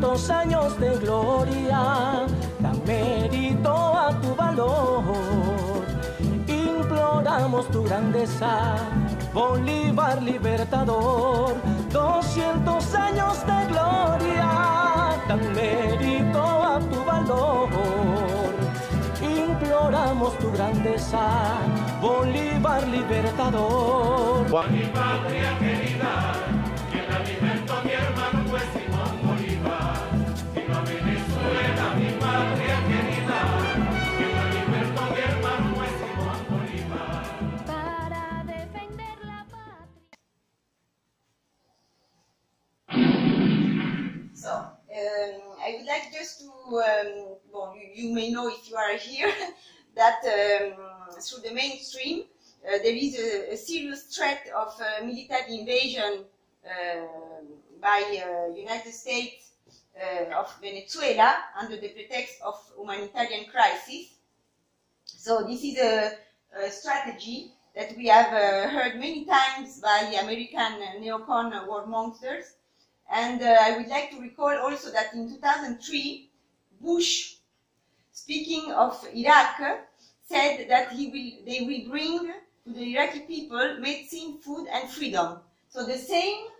200 años de gloria dan mérito a tu valor. Imploramos tu grandeza, Bolívar libertador. 200 años de gloria dan mérito a tu valor. Imploramos tu grandeza, Bolívar libertador. Mi patria querida, quien la libertó mi hermano fue Simón Bolívar. Viva Venezuela, mi patria querida, quien la libertó mi hermano fue Simón Bolívar. Para defender la patria. So, I would like just to, well, you may know if you are here, that through the mainstream there is a serious threat of military invasion by United States of Venezuela under the pretext of humanitarian crisis. So this is a strategy that we have heard many times by American neocon warmongers. And I would like to recall also that in 2003, Bush, speaking of Iraq, said that they will bring to the Iraqi people medicine, food, and freedom. So the same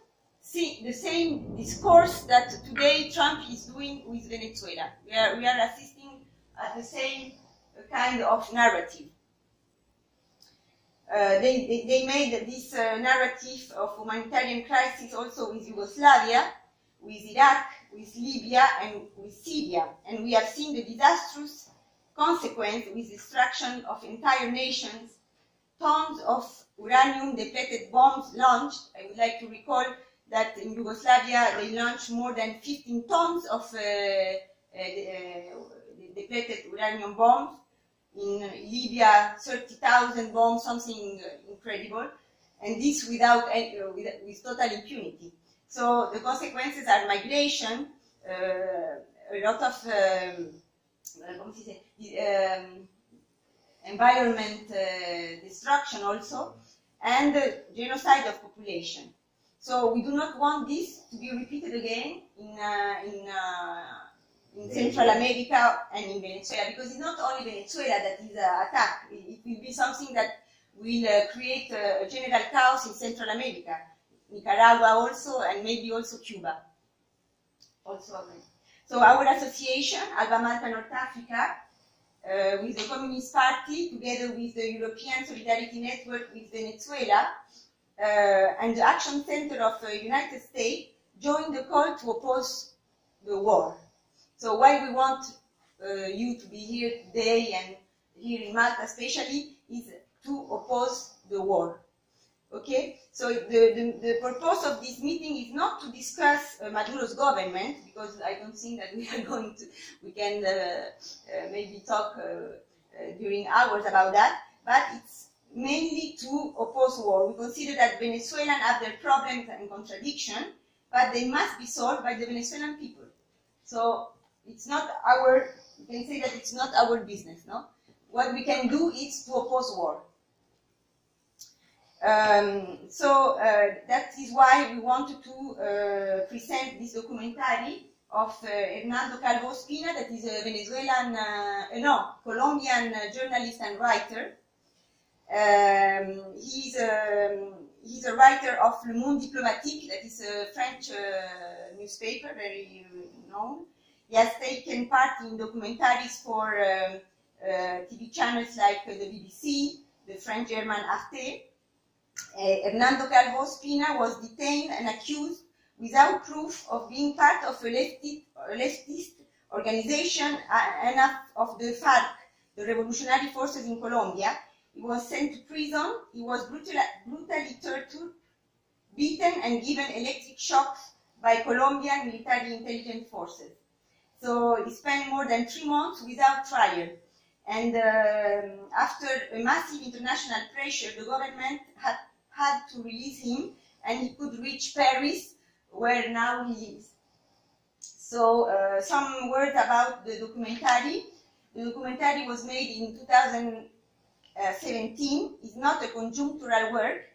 discourse that today Trump is doing with Venezuela. We are assisting at the same kind of narrative. They made this narrative of humanitarian crisis also with Yugoslavia, with Iraq, with Libya, and with Syria. And we have seen the disastrous consequence with destruction of entire nations, tons of uranium depleted bombs launched. I would like to recall that in Yugoslavia they launched more than 15 tons of depleted uranium bombs. In Libya, 30,000 bombs, something incredible, and this with total impunity. So the consequences are migration, a lot of environment destruction also, and genocide of population. So we do not want this to be repeated again in Central America and in Venezuela, because it's not only Venezuela that is attacked. It will be something that will create a general chaos in Central America, Nicaragua also, and maybe also Cuba. So our association, Alba Malta, North Africa, with the Communist Party, together with the European Solidarity Network with Venezuela, and the Action Center of the United States, joined the call to oppose the war. So why we want you to be here today and here in Malta especially is to oppose the war. Okay? So the purpose of this meeting is not to discuss Maduro's government, because I don't think that we can maybe talk during hours about that, but it's mainly to oppose war. We consider that Venezuelans have their problems and contradictions, but they must be solved by the Venezuelan people. So it's not our, you can say that it's not our business, no? What we can do is to oppose war. That is why we wanted to present this documentary of Hernando Calvo Ospina, that is a Venezuelan, Colombian journalist and writer. He's a writer of Le Monde Diplomatique, that is a French newspaper, very known. He has taken part in documentaries for TV channels like the BBC, the French-German Arte. Hernando Calvo Ospina was detained and accused without proof of being part of a leftist organization and of the FARC, the revolutionary forces in Colombia. He was sent to prison. He was brutally tortured, beaten, and given electric shocks by Colombian military intelligence forces. So he spent more than 3 months without trial. And after a massive international pressure, the government had to release him, and he could reach Paris, where now he lives. So some words about the documentary. The documentary was made in 2017. It's not a conjunctural work.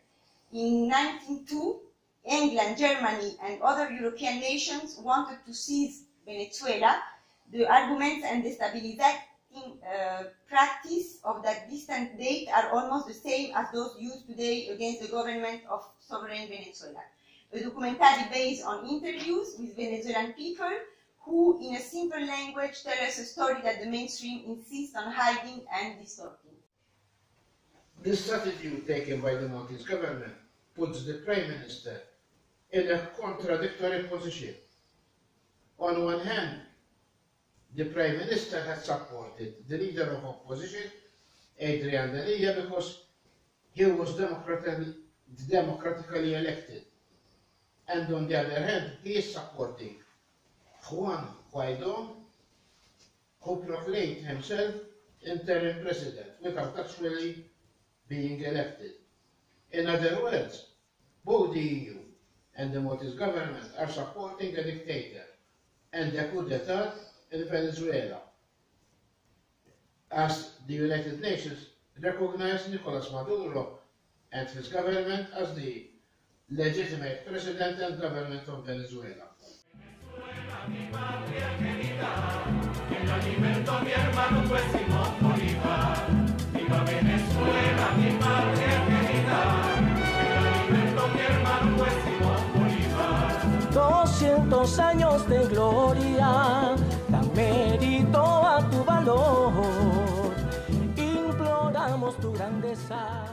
In 1902, England, Germany, and other European nations wanted to seize Venezuela, the arguments and the stabilizing practice of that distant date are almost the same as those used today against the government of sovereign Venezuela. A documentary based on interviews with Venezuelan people who, in a simple language, tell us a story that the mainstream insists on hiding and distorting. The strategy taken by the Maltese government puts the Prime Minister in a contradictory position. On one hand, the Prime Minister has supported the leader of opposition, Adrian Dalia, because he was democratically elected. And on the other hand, he is supporting Juan Guaido, who proclaimed himself interim president without actually being elected. In other words, both the EU and the Maltese government are supporting a dictator and a coup d'etat in Venezuela, as the United Nations recognized Nicolas Maduro and his government as the legitimate president and government of Venezuela. Mi patria querida, quien la libertó mi hermano fue Simón Bolívar. Viva Venezuela, mi patria querida, quien la libertó mi hermano fue Simón Bolívar. 200 años de gloria dan mérito a tu valor. Imploramos tu grandeza.